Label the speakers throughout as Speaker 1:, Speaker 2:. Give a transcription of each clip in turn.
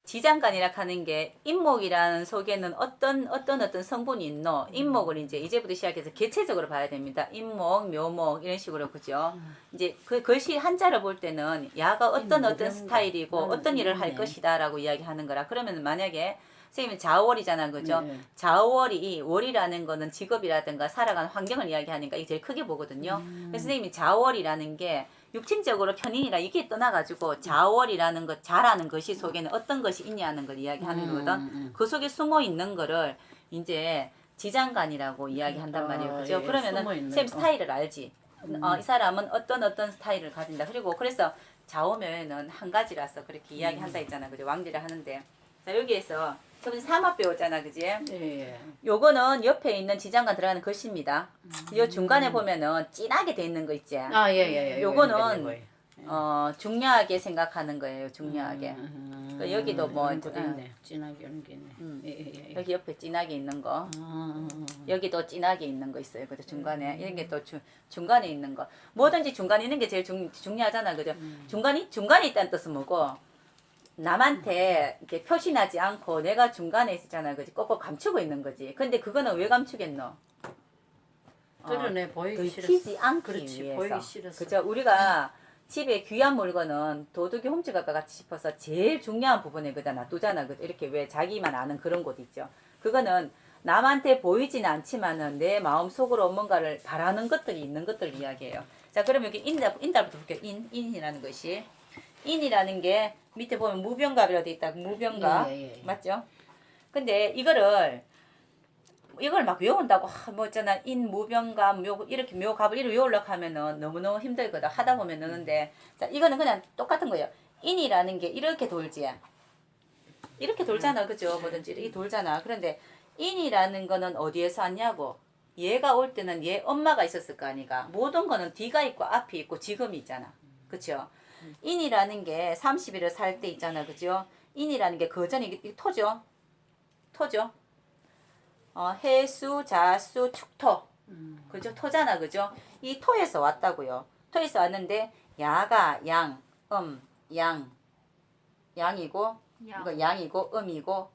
Speaker 1: 지장간이라 하는 게 인목이라는 속에는 어떤 성분이 있노. 인목을 이제부터 시작해서 개체적으로 봐야 됩니다. 인목, 묘목 이런 식으로 그죠. 이제 그 글씨 한자를 볼 때는 야가 어떤 스타일이고 어떤 일을 할 것이다라고 이야기하는 거라. 그러면 만약에 선생님은 자월이잖아, 그죠?
Speaker 2: 네.
Speaker 1: 자월이 월이라는 거는 직업이라든가 살아가는 환경을 이야기하니까 이게 제일 크게 보거든요. 그래서 선생님이 자월이라는 게 육친적으로 편인이라 이게 떠나가지고 자월이라는 것, 자라는 것이 속에는 어떤 것이 있냐는 걸 이야기하는 거거든. 그 속에 숨어 있는 거를 이제 지장간이라고 이야기한단 말이에요. 그죠?
Speaker 2: 예,
Speaker 1: 그러면은 쌤 스타일을 알지. 이 사람은 어떤 스타일을 가진다. 그리고 그래서 좌우면은 한 가지라서 그렇게 이야기한다 했잖아. 그죠? 왕지를 하는데. 자, 여기에서 저번에 삼합 배웠잖아. 그지?
Speaker 2: 예.
Speaker 1: 요거는 옆에 있는 지장간 들어가는 글씨입니다. 요 중간에 보면은 진하게 돼 있는 거 있지?
Speaker 2: 아, 예.
Speaker 1: 요거는 중요하게 생각하는 거예요. 중요하게. 여기도 뭐
Speaker 2: 이런 것도 있네. 진하게 이런 게 있네. 예.
Speaker 1: 여기 옆에 진하게 있는 거. 여기도 진하게 있는 거 있어요. 그죠? 중간에 이런 게 또 중간에 있는 거. 뭐든지 중간에 있는 게 제일 중요하잖아. 그죠? 중간에 있다는 뜻은 뭐고? 남한테 이렇게 표시나지 않고 내가 중간에 있었잖아. 그지? 꼭꼭 감추고 있는 거지. 근데 그거는 왜 감추겠노?
Speaker 2: 드러내 보이기 싫어서.
Speaker 1: 튀지 않기
Speaker 2: 그렇지,
Speaker 1: 위해서.
Speaker 2: 보이기 싫어서.
Speaker 1: 그죠? 우리가 집에 귀한 물건은 도둑이 훔쳐갈까 같이 싶어서 제일 중요한 부분에 그다 놔두잖아. 이렇게 왜 자기만 아는 그런 곳 있죠. 그거는 남한테 보이지는 않지만은 내 마음속으로 뭔가를 바라는 것들이 있는 것들을 이야기해요. 자, 그럼 여기 인달부터 볼게요. 인이라는 것이. 인이라는 게 밑에 보면 무병갑이라고 돼 있다. 무병갑.
Speaker 2: 예.
Speaker 1: 맞죠? 근데 이걸 막 외운다고 뭐 있잖아 인무병갑 이렇게 묘갑을 이렇게 외우려고 하면은 너무너무 힘들거든. 하다 보면 느는데 자 이거는 그냥 똑같은 거예요. 인이라는 게 이렇게 돌지. 이렇게 돌잖아. 그죠? 뭐든지 이렇게 돌잖아. 그런데 인이라는 거는 어디에서 왔냐고. 얘가 올 때는 얘 엄마가 있었을 거 아니가. 모든 거는 뒤가 있고 앞이 있고 지금이 있잖아. 그쵸? 인이라는 게 30일을 살 때 있잖아. 그죠? 인이라는 게 거전이 토죠. 토죠. 해수, 자수, 축토. 그죠? 토잖아. 그죠? 이 토에서 왔다고요. 토에서 왔는데 야가 양, 양이고 이거 양이고 음이고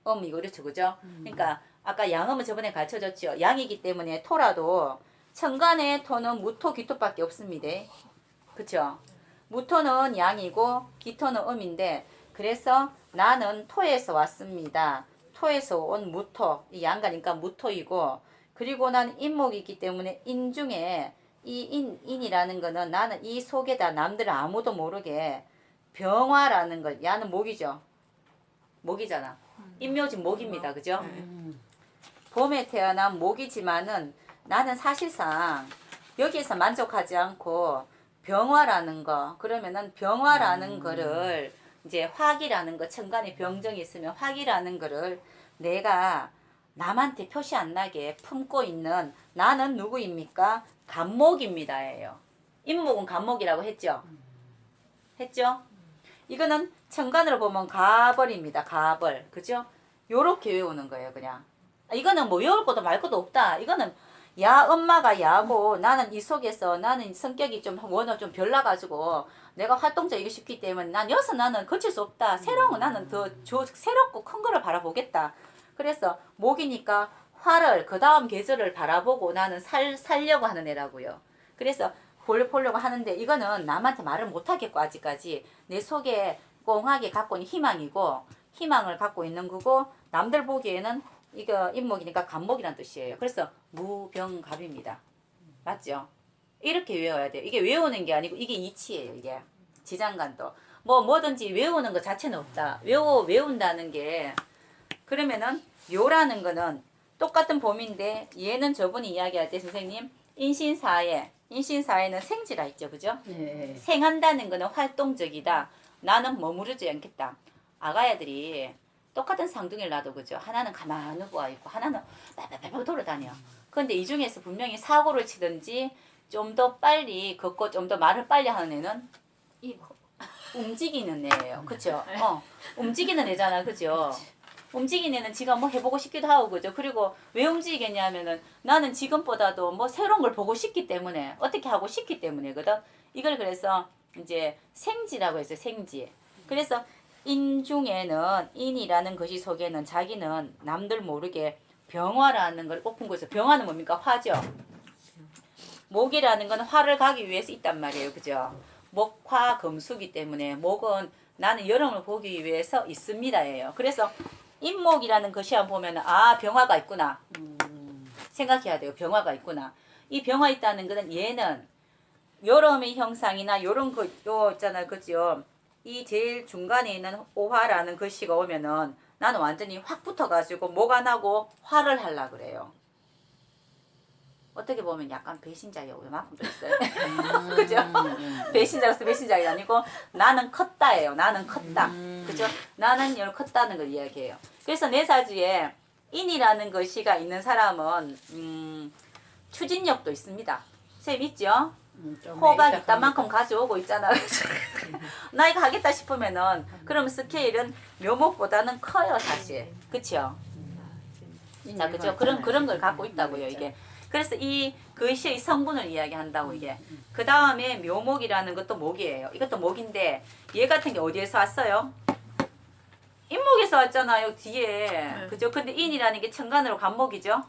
Speaker 1: 음이고 그렇죠. 그죠? 그러니까 아까 양음은 저번에 가르쳐줬죠. 양이기 때문에 토라도 천간의 토는 무토, 기토밖에 없습니다. 그쵸? 무토는 양이고 기토는 음인데 그래서 나는 토에서 왔습니다. 토에서 온 무토, 이 양가니까 무토이고 그리고 난 인목이기 때문에 인 중에 이 인이라는 거는 나는 이 속에다 남들 아무도 모르게 병화라는 걸 야는 목이죠. 목이잖아. 인묘지 목입니다. 그죠? 봄에 태어난 목이지만은 나는 사실상 여기에서 만족하지 않고 병화라는 거 그러면은 병화라는 거를 이제 화기라는 거 천간에 병정이 있으면 화기라는 거를 내가 남한테 표시 안 나게 품고 있는 나는 누구입니까? 간목입니다예요. 인목은 간목이라고 했죠. 했죠? 이거는 천간으로 보면 가벌입니다. 가벌. 그죠? 요렇게 외우는 거예요, 그냥. 이거는 뭐 외울 것도 말 것도 없다. 이거는 야 엄마가 야고 나는 이 속에서 나는 성격이 좀 워낙 좀 별나가지고 내가 활동적이고 싶기 때문에 나는 거칠 수 없다. 새로운 거 나는 더 새롭고 큰 거를 바라보겠다. 그래서 목이니까 화를 그 다음 계절을 바라보고 나는 살려고 하는 애라고요. 그래서 보려고 하는데 이거는 남한테 말을 못하겠고 아직까지 내 속에 꽁하게 갖고 있는 희망이고 희망을 갖고 있는 거고 남들 보기에는 이거 인목이니까 간목이란 뜻이에요. 그래서 무병갑입니다. 맞죠? 이렇게 외워야 돼요. 이게 외우는 게 아니고 이게 이치예요. 이게 지장간도 뭐든지 외우는 것 자체는 없다. 외운다는 게 그러면은 요라는 거는 똑같은 봄인데 얘는 저분이 이야기할 때 선생님 인신사회는 생지라 했죠. 그죠?
Speaker 2: 네.
Speaker 1: 생한다는 거는 활동적이다. 나는 머무르지 않겠다. 아가야들이 똑같은 쌍둥이를 놔도 그죠? 하나는 가만히 누워있고 하나는 빨빨빨 돌아다녀. 그런데 이 중에서 분명히 사고를 치든지 좀 더 빨리 걷고 좀 더 말을 빨리 하는 애는 움직이는 애예요. 그쵸? 움직이는 애잖아. 그죠? 움직이는 애는 지가 뭐 해보고 싶기도 하고 그죠? 그리고 왜 움직이겠냐면은 나는 지금보다도 뭐 새로운 걸 보고 싶기 때문에 어떻게 하고 싶기 때문에거든. 이걸 그래서 이제 생지라고 했어요. 생지. 그래서 인 중에는 인이라는 것이 속에는 자기는 남들 모르게 병화라는 걸 꼽은 거죠. 병화는 뭡니까? 화죠. 목이라는 건 화를 가기 위해서 있단 말이에요. 그죠? 목화 금수기 때문에 목은 나는 여름을 보기 위해서 있습니다예요. 그래서 인목이라는 것이 한번 보면 아 병화가 있구나 생각해야 돼요. 병화가 있구나. 이 병화 있다는 것은 얘는 여름의 형상이나 요런 거 요 있잖아요. 그죠? 이 제일 중간에 있는 오화라는 글씨가 오면은 나는 완전히 확 붙어가지고 뭐가 나고 화를 하려 그래요. 어떻게 보면 약간 배신자예요. 요만큼도 있어요. 그죠? 배신자로서 배신자가 아니고 나는 컸다예요. 나는 컸다. 그죠? 나는 열 컸다는 걸 이야기해요. 그래서 내 사주에 인이라는 것이가 있는 사람은 추진력도 있습니다. 쌤 있죠? 호가 이딴 만큼 가져오고 있잖아요. 나 이거 하겠다 싶으면은 그럼 스케일은 묘목보다는 커요 사실. 그쵸? 자, 그죠? 그런 걸 갖고 있다고요 이게. 그래서 이 글씨의 성분을 이야기한다고 이게. 그 다음에 묘목이라는 것도 목이에요. 이것도 목인데 얘 같은 게 어디에서 왔어요? 인목에서 왔잖아요 뒤에. 그죠? 근데 인이라는 게 천간으로 간목이죠.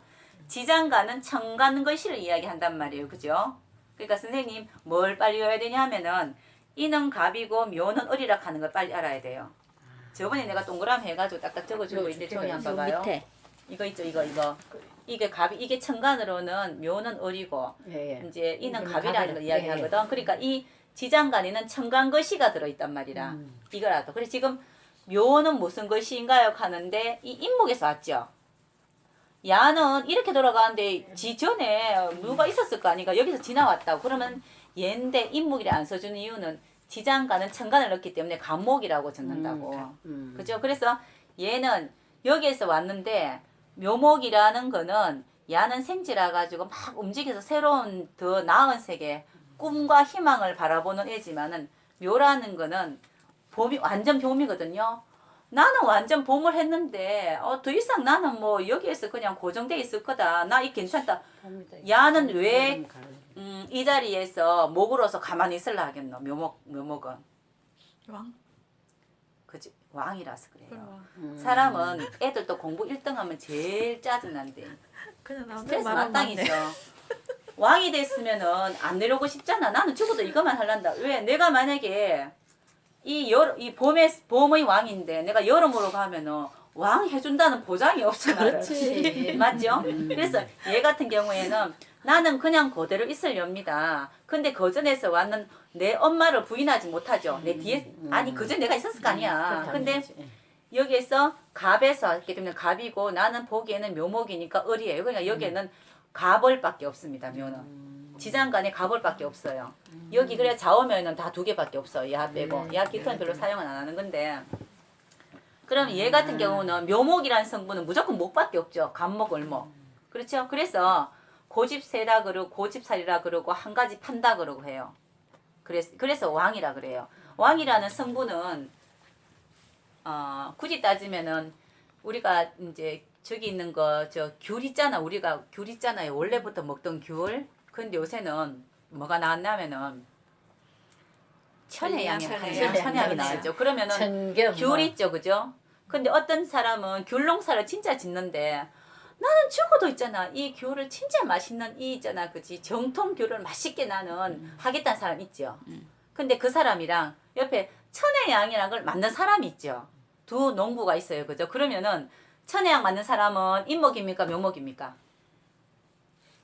Speaker 1: 지장간은 천간글씨를 이야기한단 말이에요. 그죠? 그러니까 선생님 뭘 빨리 외워야 되냐 하면은 이는 갑이고 묘는 을이라 하는 걸 빨리 알아야 돼요. 저번에 내가 동그라미 해가지고 딱딱 적어주고 있는데 저기 한번 봐봐요.
Speaker 3: 밑에.
Speaker 1: 이거 있죠 이거. 이게 갑이 이게 천간으로는 묘는 을이고
Speaker 2: 예, 예.
Speaker 1: 이제 이는
Speaker 2: 이거는
Speaker 1: 갑이라는
Speaker 2: 갑이라.
Speaker 1: 걸 이야기하거든. 그러니까 이 지장간에는 천간글씨가 들어있단 말이라 이거라도. 그래서 지금 묘는 무슨 글씨인가요? 하는데 이 인목에서 왔죠. 야는 이렇게 돌아가는데 지 전에 누가 있었을 거 아닌가 여기서 지나왔다고. 그러면 얘인데 인목이라 안 써주는 이유는 지장간은 천간을 넣기 때문에 간목이라고 적는다고. 그죠? 그래서 얘는 여기에서 왔는데 묘목이라는 거는 야는 생지라 가지고 막 움직여서 새로운 더 나은 세계 꿈과 희망을 바라보는 애지만은 묘라는 거는 봄이 완전 봄이거든요. 나는 완전 봄을 했는데 더 이상 나는 뭐 여기에서 그냥 고정돼 있을 거다. 나 이 괜찮다. 야는 왜 이 자리에서 목으로서 가만히 있으려 하겠노? 묘목은
Speaker 3: 왕.
Speaker 1: 그지 왕이라서 그래요.
Speaker 3: 그럼
Speaker 1: 사람은 애들도 공부 1등 하면 제일 짜증난대.
Speaker 3: 그냥 나오는
Speaker 1: 스트레스
Speaker 3: 말은
Speaker 1: 마땅이죠.
Speaker 3: 맞네.
Speaker 1: 왕이 됐으면은 안 내려오고 싶잖아. 나는 죽어도 이것만 할란다. 왜? 내가 만약에 이 봄의 왕인데 내가 여름으로 가면은 왕 해준다는 보장이 없잖아.
Speaker 3: 그렇지.
Speaker 1: 맞죠? 그래서 얘 같은 경우에는 나는 그냥 그대로 있으렵니다. 근데 거전에서 왔는 내 엄마를 부인하지 못하죠. 내 뒤에 아니 그전 내가 있었을 거 아니야. 근데 여기에서 갑에서 왔기 때문에 갑이고 나는 보기에는 묘목이니까 을이에요. 그러니까 여기에는 갑을밖에 없습니다. 묘는 지장간에 갑을밖에 없어요. 여기 그래 좌우면은 다 두 개밖에 없어요. 야 빼고 야 기토는 별로 사용은 안 하는 건데. 그럼 얘 같은 경우는 묘목이라는 성분은 무조건 목밖에 없죠. 간목, 을목. 그렇죠? 그래서 고집세다 그러고 고집살이라 그러고 한 가지 판다 그러고 해요. 그래서 왕이라 그래요. 왕이라는 성분은 굳이 따지면은 우리가 이제 저기 있는 거 귤 있잖아. 우리가 귤 있잖아요. 원래부터 먹던 귤. 근데 요새는 뭐가 나왔냐면은 천혜향이 천혜향이 나왔죠. 그러면은
Speaker 2: 천겸
Speaker 1: 귤 있죠, 그죠? 근데 어떤 사람은 귤 농사를 진짜 짓는데 나는 죽어도 있잖아. 이 귤을 진짜 맛있는 이 있잖아, 그지? 정통 귤을 맛있게 나는 하겠다는 사람 있죠. 근데 그 사람이랑 옆에 천혜향이라는 걸 만든 사람이 있죠. 두 농부가 있어요, 그죠? 그러면은 천혜향 만든 사람은 인목입니까, 묘목입니까?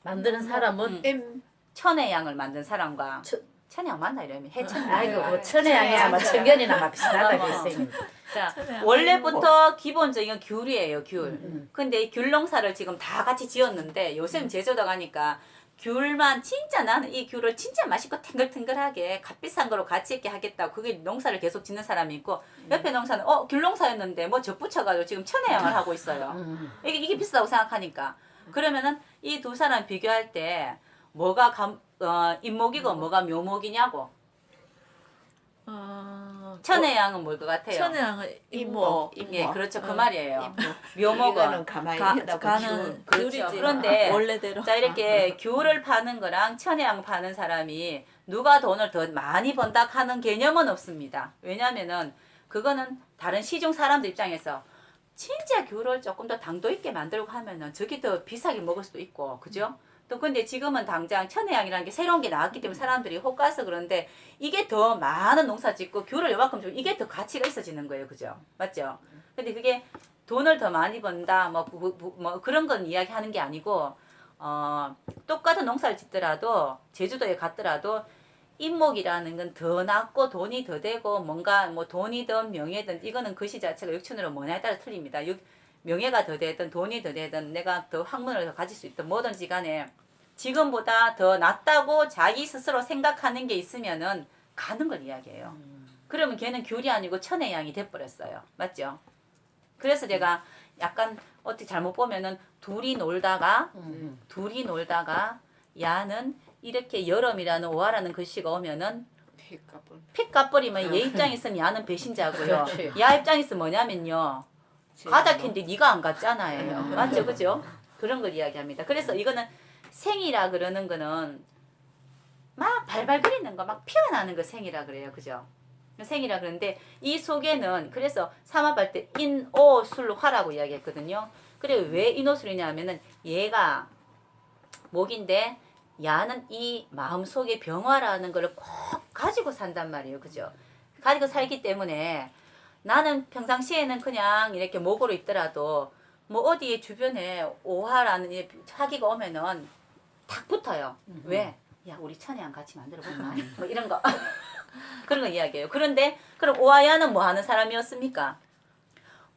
Speaker 2: 만드는 사람은
Speaker 1: 천혜향을 만든 사람과 천혜향 맞나 이러면 해천향.
Speaker 2: 아이고 뭐 천혜향이나 뭐 천견이나 비슷하다 선생님.
Speaker 1: 자,
Speaker 3: 천혜향.
Speaker 1: 원래부터 기본적인 귤이에요, 귤. 근데 이 귤 농사를 지금 다 같이 지었는데 요즘 제주도 가니까 귤만 진짜 나는 이 귤을 진짜 맛있고 탱글탱글하게 값비싼 거로 같이 있게 하겠다. 그게 농사를 계속 짓는 사람이 있고 옆에 농사는 귤 농사였는데 뭐 젖 붙여가지고 지금 천혜향을 하고 있어요. 이게 비싸다고 생각하니까. 그러면은 이 두 사람 비교할 때 뭐가 인목이고 뭐가 묘목이냐고. 천혜향은 뭘 것 같아요?
Speaker 3: 천혜향은 이모.
Speaker 1: 예, 그렇죠. 그 말이에요. 묘목은
Speaker 4: 가만히
Speaker 3: 가는
Speaker 1: 그렇죠.
Speaker 3: 귤이지.
Speaker 1: 그런데
Speaker 3: 원래대로.
Speaker 1: 자 이렇게 귤을 파는 거랑 천혜향 파는 사람이 누가 돈을 더 많이 번다 하는 개념은 없습니다. 왜냐면은 그거는 다른 시중 사람들 입장에서 진짜 귤을 조금 더 당도 있게 만들고 하면은 저게 더 비싸게 먹을 수도 있고, 그죠? 또 근데 지금은 당장 천혜향이라는 게 새로운 게 나왔기 때문에 사람들이 혹 가서 그런데 이게 더 많은 농사 짓고 귤을 요만큼 주면 이게 더 가치가 있어지는 거예요, 그죠? 맞죠? 근데 그게 돈을 더 많이 번다, 뭐 그런 건 이야기하는 게 아니고, 똑같은 농사를 짓더라도 제주도에 갔더라도 인목이라는 건 더 낫고 돈이 더 되고 뭔가 뭐 돈이든 명예든 이거는 글씨 자체가 육춘으로 뭐냐에 따라 틀립니다. 명예가 더 되든 돈이 더 되든 내가 더 학문을 더 가질 수 있든 뭐든지 간에 지금보다 더 낫다고 자기 스스로 생각하는 게 있으면은 가는 걸 이야기해요. 그러면 걔는 귤이 아니고 천혜향이 돼버렸어요. 맞죠? 그래서 제가 약간 어떻게 잘못 보면은 둘이 놀다가 야는 이렇게 여름이라는 오하라는 글씨가 오면은 픽 까버리면 얘 입장에서는 야는 배신자고요.
Speaker 2: 그렇지.
Speaker 1: 야 입장에서 뭐냐면요. 가자킨데 네가 안 갔잖아요. 맞죠, 그죠? 그런 걸 이야기합니다. 그래서 이거는 생이라 그러는 거는 막 발발거리는 거, 막 피어나는 거 생이라 그래요, 그죠? 생이라 그러는데 이 속에는 그래서 삼합할 때 인오술화라고 이야기했거든요. 그래 왜 인오술이냐면은 얘가 목인데 야는 이 마음속에 병화라는 거를 꼭 가지고 산단 말이에요, 그죠? 가지고 살기 때문에 나는 평상시에는 그냥 이렇게 목으로 있더라도 뭐 어디에 주변에 오화라는 차기가 오면은 탁 붙어요. 왜? 야 우리 천혜향 같이 만들어 볼까? 뭐 이런 거 그런 거 이야기해요. 그런데 그럼 오하야는 뭐 하는 사람이었습니까?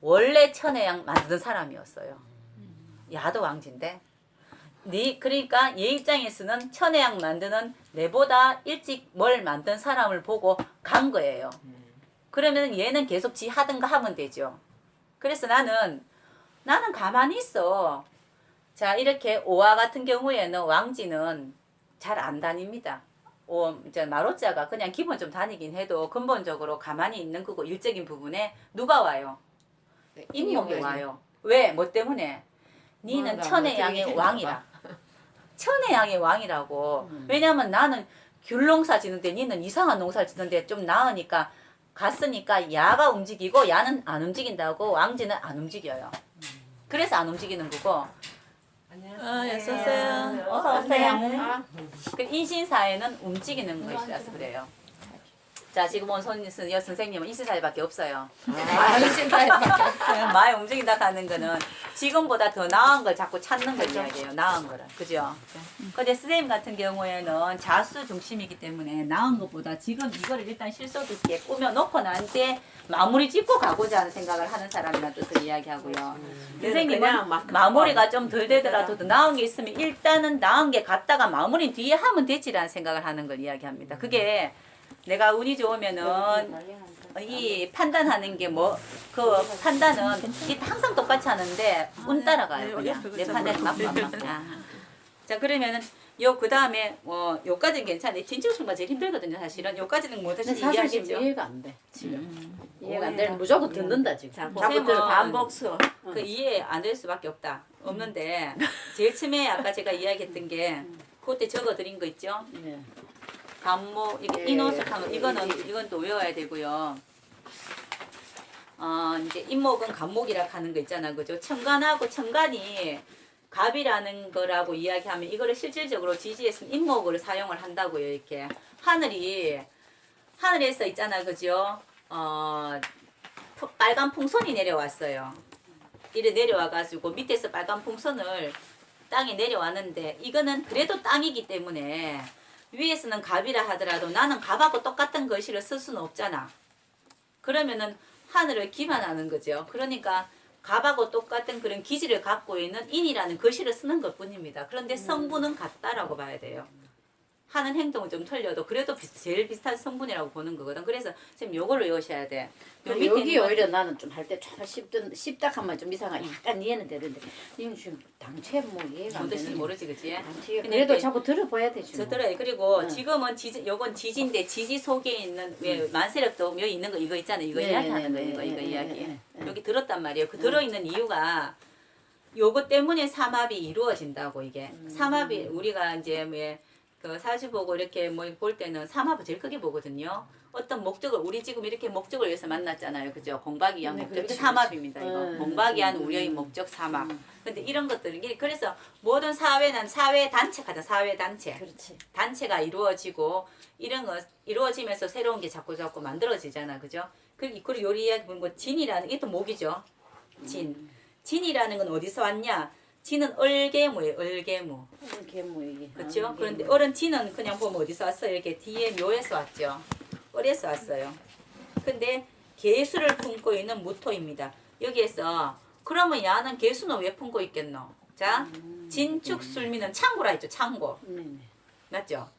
Speaker 1: 원래 천혜향 만든 사람이었어요. 야도 왕진데. 그러니까 얘 입장에서는 천혜향 만드는 내보다 일찍 뭘 만든 사람을 보고 간 거예요. 그러면 얘는 계속 지 하던 거 하면 되죠. 그래서 나는 가만히 있어. 자, 이렇게 오화 같은 경우에는 왕지는 잘 안 다닙니다. 이제 마로자가 그냥 기본 좀 다니긴 해도 근본적으로 가만히 있는 거고 일적인 부분에 누가 와요? 인목이 와요. 왜? 뭐 때문에? 니는 천혜향의 왕이라. 천혜향의 왕이라고. 왜냐면 나는 귤 농사 짓는데 니는 이상한 농사를 짓는데 좀 나으니까 갔으니까 야가 움직이고 야는 안 움직인다고 왕지는 안 움직여요. 그래서 안 움직이는 거고.
Speaker 3: 어서오세요.
Speaker 1: 어서 오세요. 그 인신사회는 움직이는 것이라서 그래요. 자, 지금 온 선생님은 인신사회밖에 없어요.
Speaker 2: 인신사회밖에 없어요.
Speaker 1: 많이 움직인다 하는 거는 지금보다 더 나은 걸 자꾸 찾는 걸 이야기해요. 나은 거를. 그죠? 근데 선생님 같은 경우에는 자수 중심이기 때문에 나은 것보다 지금 이거를 일단 실속 있게 꾸며놓고 나한테 마무리 짓고 가고자 하는 생각을 하는 사람이라는 뜻을 이야기하고요. 선생님은 마무리가 좀 덜 되더라도 더 나은 게 있으면 일단은 나은 게 갔다가 마무리 뒤에 하면 되지라는 생각을 하는 걸 이야기합니다. 그게 내가 운이 좋으면은 이 판단하는 게 뭐 그 판단은 이게 항상 똑같이 하는데 운 따라가요. 그냥 내 판단이 맞다. 자 그러면은 그 다음에 요까지는 괜찮아요. 진치우승가 제일 힘들거든요. 사실은 요까지는 뭐든지
Speaker 2: 사실
Speaker 1: 이야기죠.
Speaker 2: 지금 이해가 안 돼. 지금 이해가 안 되는 무조건 듣는다 지금.
Speaker 3: 자꾸
Speaker 1: 선생님은
Speaker 3: 들어 반복수.
Speaker 1: 그 이해 안 될 수밖에 없는데 제일 처음에 아까 제가 이야기했던 게 그때 적어드린 거 있죠.
Speaker 2: 네.
Speaker 1: 간목 이게 인호수탕 이건 또 외워야 되고요. 이제 인목은 간목이라 하는 거 있잖아, 그죠? 천간하고 천간이 갑이라는 거라고 이야기하면 이거를 실질적으로 지지에서는 인목으로 사용을 한다고요. 이렇게 하늘에서 있잖아, 그죠? 빨간 풍선이 내려왔어요. 이래 내려와가지고 밑에서 빨간 풍선을 땅에 내려왔는데 이거는 그래도 땅이기 때문에 위에서는 갑이라 하더라도 나는 갑하고 똑같은 글씨를 쓸 수는 없잖아. 그러면은 하늘을 기만하는 거죠. 그러니까 갑하고 똑같은 그런 기질을 갖고 있는 인이라는 글씨를 쓰는 것 뿐입니다. 그런데 성분은 같다라고 봐야 돼요. 하는 행동은 좀 틀려도 그래도 제일 비슷한 성분이라고 보는 거거든. 그래서 선생님 요걸 외우셔야 돼. 요 밑에
Speaker 2: 여기
Speaker 1: 있는 건
Speaker 2: 오히려 나는 좀 할 때 좀 씹딱하면 좀 이상하게 약간 이해는 되는데 이건 지금 당최 뭐 이해가 안
Speaker 1: 뭔뜻인지
Speaker 2: 되는.
Speaker 1: 모르지, 그지?
Speaker 2: 당최
Speaker 1: 근데
Speaker 2: 그래도
Speaker 1: 이게
Speaker 2: 자꾸 들어봐야 되지. 뭐.
Speaker 1: 저더래. 그리고
Speaker 2: 응.
Speaker 1: 지금은 요건 지지인데 지지 속에 있는 왜 만세력도 여기 있는 거 이거 있잖아요. 이거 이야기하는 거 이거 이야기. 여기 들었단 말이에요. 그 들어있는 이유가 요거 때문에 삼합이 이루어진다고 이게. 삼합이 우리가 이제 그 사주 보고 이렇게 뭐 볼 때는 삼합을 제일 크게 보거든요. 어떤 목적을 우리 지금 이렇게 목적을 위해서 만났잖아요. 그죠? 공부하기 위한
Speaker 2: 네,
Speaker 1: 목적.
Speaker 2: 그렇지,
Speaker 1: 이게 삼합입니다. 이거.
Speaker 2: 그렇지.
Speaker 1: 공부하기 위한
Speaker 2: 음.
Speaker 1: 우리의 목적 삼합. 근데 이런 것들 이게 그래서 모든 사회는 사회 단체 가자. 사회 단체.
Speaker 2: 그렇지.
Speaker 1: 단체가 이루어지고 이런 거 이루어지면서 새로운 게 자꾸 만들어지잖아. 그죠? 그리고 요리 이야기 보는 거 진이라는 이게 또 목이죠. 진. 진이라는 건 어디서 왔냐? 진은 얼개무예요. 얼개무.
Speaker 2: 이게 뭐 이게.
Speaker 1: 그렇죠? 그런데 어른 진은 그냥 보면 어디서 왔어요? 이렇게 뒤에 묘에서 왔죠. 뻘에서 왔어요. 근데 개수를 품고 있는 무토입니다. 여기에서 그러면 야는 개수는 왜 품고 있겠노? 자, 진축술미는 창고라 했죠. 창고.
Speaker 2: 네네.
Speaker 1: 맞죠?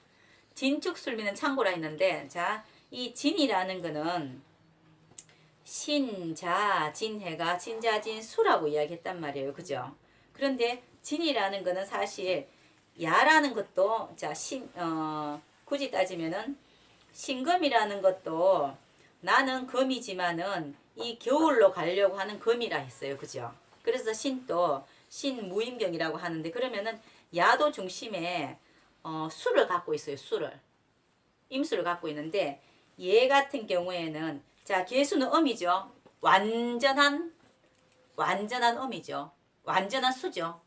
Speaker 1: 진축술미는 창고라 했는데 자, 이 진이라는 거는 신자 진해가 진자진수라고 이야기했단 말이에요. 그죠? 그런데 진이라는 거는 사실 야라는 것도 자, 굳이 따지면은 신금이라는 것도 나는 금이지만은 이 겨울로 가려고 하는 금이라 했어요. 그죠? 그래서 신도 신무임경이라고 하는데 그러면은 야도 중심에 수를 갖고 있어요. 수를. 임수를 갖고 있는데 얘 같은 경우에는 자, 개수는 음이죠. 완전한 음이죠. 완전한 수죠.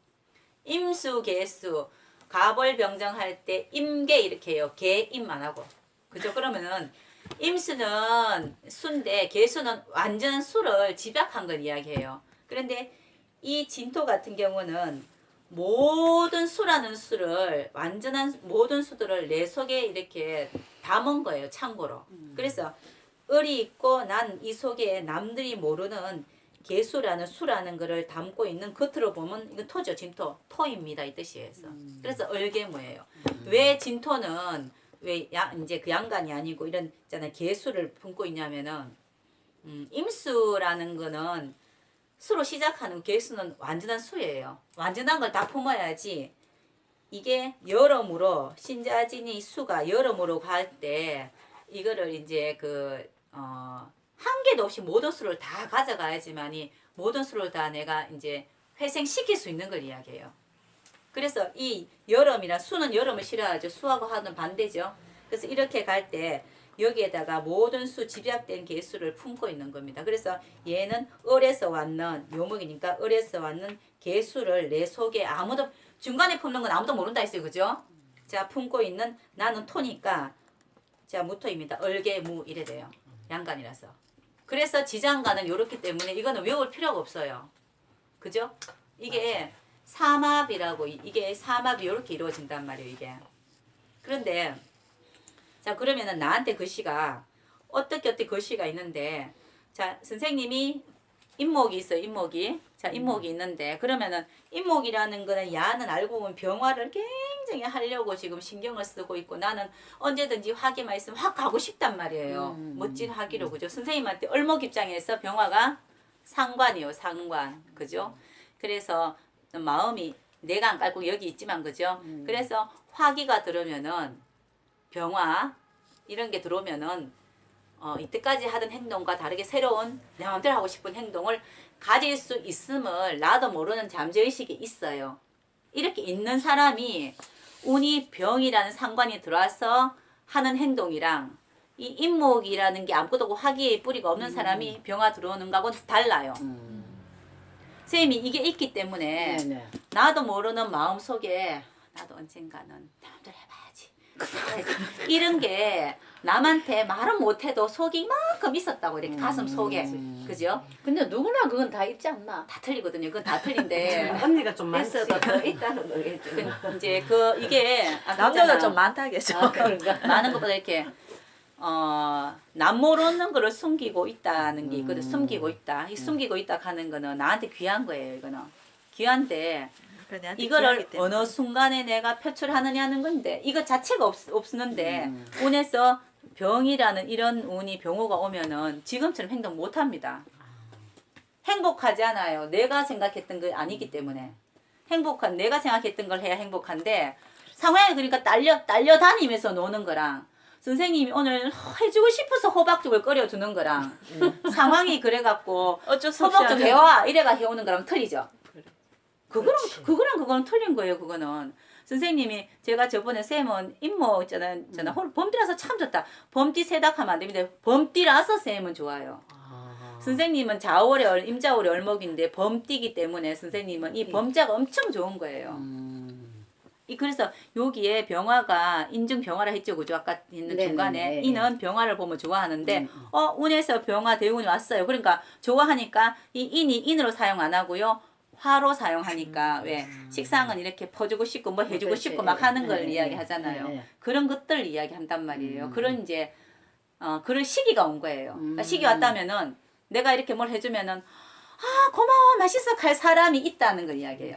Speaker 1: 임수, 개수, 가벌병정할 때 임계 이렇게 해요. 개임만 하고. 그죠? 그러면은 임수는 수인데 개수는 완전한 수를 집약한 걸 이야기해요. 그런데 이 진토 같은 경우는 모든 수라는 수를 완전한 모든 수들을 내 속에 이렇게 담은 거예요. 참고로. 그래서 을이 있고 난 이 속에 남들이 모르는 개수라는 수라는 거를 담고 있는 겉으로 보면 이거 토죠. 진토. 토입니다. 이 뜻이에요. 그래서 얼개무예요. 왜 진토는 왜 이제 그 양간이 아니고 이런 있잖아요. 개수를 품고 있냐면은 임수라는 거는 수로 시작하는 개수는 완전한 수예요. 완전한 걸 다 품어야지 이게 여러모로 신자진이 수가 여러모로 갈 때 이거를 이제 한 개도 없이 모든 수를 다 가져가야지만이 모든 수를 다 내가 이제 회생시킬 수 있는 걸 이야기해요. 그래서 이 여름이란 수는 여름을 싫어하죠. 수하고 하는 반대죠. 그래서 이렇게 갈 때 여기에다가 모든 수 집약된 개수를 품고 있는 겁니다. 그래서 얘는 을에서 왔는 묘목이니까 을에서 왔는 개수를 내 속에 아무도 중간에 품는 건 아무도 모른다 했어요. 그죠? 자, 품고 있는 나는 토니까 자, 무토입니다. 얼개무 이래 돼요. 양간이라서. 그래서 지장간은 요렇기 때문에 이거는 외울 필요가 없어요. 그죠? 이게 삼합이라고 이게 삼합이 요렇게 이루어진단 말이에요. 이게. 그런데 자, 그러면은 나한테 글씨가 어떻게 글씨가 있는데 자, 선생님이 인목이 있어요. 인목이. 자, 인목이 있는데 그러면은 인목이라는 거는 야는 알고 보면 병화를 굉장히 하려고 지금 신경을 쓰고 있고 나는 언제든지 화기만 있으면 확 가고 싶단 말이에요. 멋진 화기로. 그죠? 선생님한테 을목 입장에서 병화가 상관이요. 상관. 그죠? 그래서 마음이 내가 안 깔고 여기 있지만 그죠? 그래서 화기가 들으면은 병화 이런 게 들어오면은 이때까지 하던 행동과 다르게 새로운 내 마음대로 하고 싶은 행동을 가질 수 있음을 나도 모르는 잠재의식이 있어요. 이렇게 있는 사람이 운이 병이라는 상관이 들어와서 하는 행동이랑 이 인목이라는 게 아무것도 없고 화기의 뿌리가 없는 사람이 병화 들어오는 거하고는 달라요. 선생님이 이게 있기 때문에
Speaker 2: 네네.
Speaker 1: 나도 모르는 마음속에 나도 언젠가는 남들 해봐야지. 이런 게 남한테 말은 못해도 속이 이만큼 있었다고 이렇게 가슴 속에. 그죠?
Speaker 2: 근데 누구나 그건 다 있지 않나?
Speaker 1: 다 틀리거든요. 그건 다 틀린데.
Speaker 4: 언니가 좀 많지.
Speaker 2: 했어도 더 있다는 거겠지.
Speaker 1: 이제 이게 아까
Speaker 3: 남자가
Speaker 1: 있잖아.
Speaker 3: 좀 많다겠죠.
Speaker 2: 아, 그런가?
Speaker 1: 많은 것보다 이렇게 남 모르는 거를 숨기고 있다는 게 있거든. 숨기고 있다. 이 숨기고 있다 하는 거는 나한테 귀한 거예요. 이거는 귀한데
Speaker 3: 그냥
Speaker 1: 이거를
Speaker 3: 귀하기 때문에.
Speaker 1: 어느 순간에 내가 표출하느냐는 건데 이거 자체가 없는데 운에서 병이라는 이런 운이 병호가 오면은 지금처럼 행동 못 합니다. 행복하지 않아요. 내가 생각했던 게 아니기 때문에. 내가 생각했던 걸 해야 행복한데 상황이 그러니까 딸려다니면서 노는 거랑 선생님이 오늘 해주고 싶어서 호박죽을 끓여주는 거랑 상황이 그래갖고
Speaker 3: 어쩔 수 없이
Speaker 1: 호박죽
Speaker 3: 하는-
Speaker 1: 해와 이래가 해오는 거랑 틀리죠. 그거랑 틀린 거예요. 그거는 선생님이 제가 저번에 쌤은 임목 있잖아 범띠라서 참 좋다. 범띠 세닥하면 안 됩니다. 범띠라서 쌤은 좋아요. 선생님은 자월에 임자월에 얼목인데 범띠기 때문에 선생님은 이 범자가 엄청 좋은 거예요. 그래서 여기에 병화가 인중 병화라 했죠, 그죠? 아까 있는
Speaker 2: 네네네.
Speaker 1: 중간에 이는 병화를 보면 좋아하는데 운에서 병화 대운이 왔어요. 그러니까 좋아하니까 이 인이 인으로 사용 안 하고요. 화로 사용하니까 왜 식상은 이렇게 퍼주고 싶고 뭐 해주고
Speaker 2: 그렇지.
Speaker 1: 싶고 막 하는 걸
Speaker 2: 네,
Speaker 1: 이야기하잖아요.
Speaker 2: 네.
Speaker 1: 그런 것들 이야기한단 말이에요. 그런 이제 그런 시기가 온 거예요. 그러니까 시기 왔다면은 내가 이렇게 뭘 해주면은 고마워 맛있어 갈 사람이 있다는 걸 이야기해요.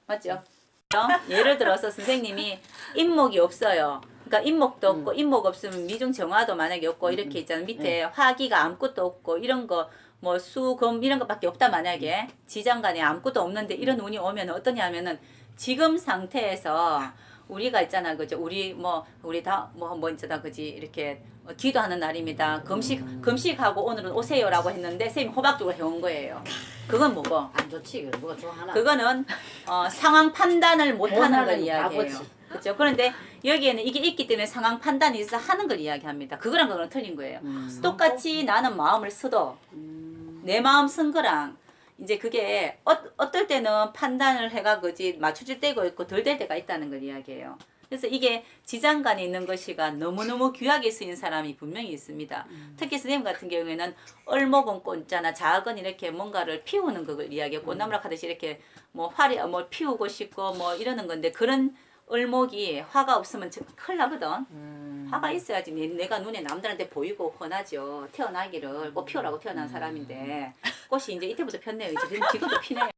Speaker 1: 맞죠? 예를 들어서 선생님이 인목이 없어요. 그러니까 인목도 없고 인목 없으면 미중 정화도 만약에 없고 이렇게 있잖아요. 밑에 화기가 아무것도 없고 이런 거 뭐 수, 금 이런 것밖에 없다 만약에 지장간에 아무것도 없는데 이런 운이 오면 어떠냐면은 지금 상태에서 우리가 있잖아 그죠? 우리 다 뭐 있잖아 그지? 이렇게 기도하는 날입니다. 금식하고 오늘은 오세요라고 했는데 선생님 호박죽을 해온 거예요. 그건 뭐고?
Speaker 2: 안 좋지. 그거 누가 좋아하나?
Speaker 1: 그거는 상황 판단을 못하는 걸
Speaker 2: 원하는
Speaker 1: 이야기해요.
Speaker 2: 바보지.
Speaker 1: 그렇죠. 그런데 여기에는 이게 있기 때문에 상황 판단이 있어 하는 걸 이야기합니다. 그거랑 그거랑 틀린 거예요. 똑같이 나는 마음을 써도 내 마음 쓴 거랑 이제 그게 어떨 때는 판단을 해가 그지 맞춰질 때가 있고 덜 될 때가 있다는 걸 이야기해요. 그래서 이게 지장간에 있는 것이가 너무너무 귀하게 쓰인 사람이 분명히 있습니다. 특히 선생님 같은 경우에는 얼목은 꽃잖아. 작은 이렇게 뭔가를 피우는 그걸 이야기해. 꽃나무라 하듯이 이렇게 뭐 피우고 싶고 뭐 이러는 건데 그런 얼목이 화가 없으면 큰일 나거든. 화가 있어야지 내가 눈에 남들한테 보이고 훤하죠. 태어나기를 꽃 피우라고 태어난 사람인데 꽃이 이제 이때부터 폈네요. 이제 지금도 피네요.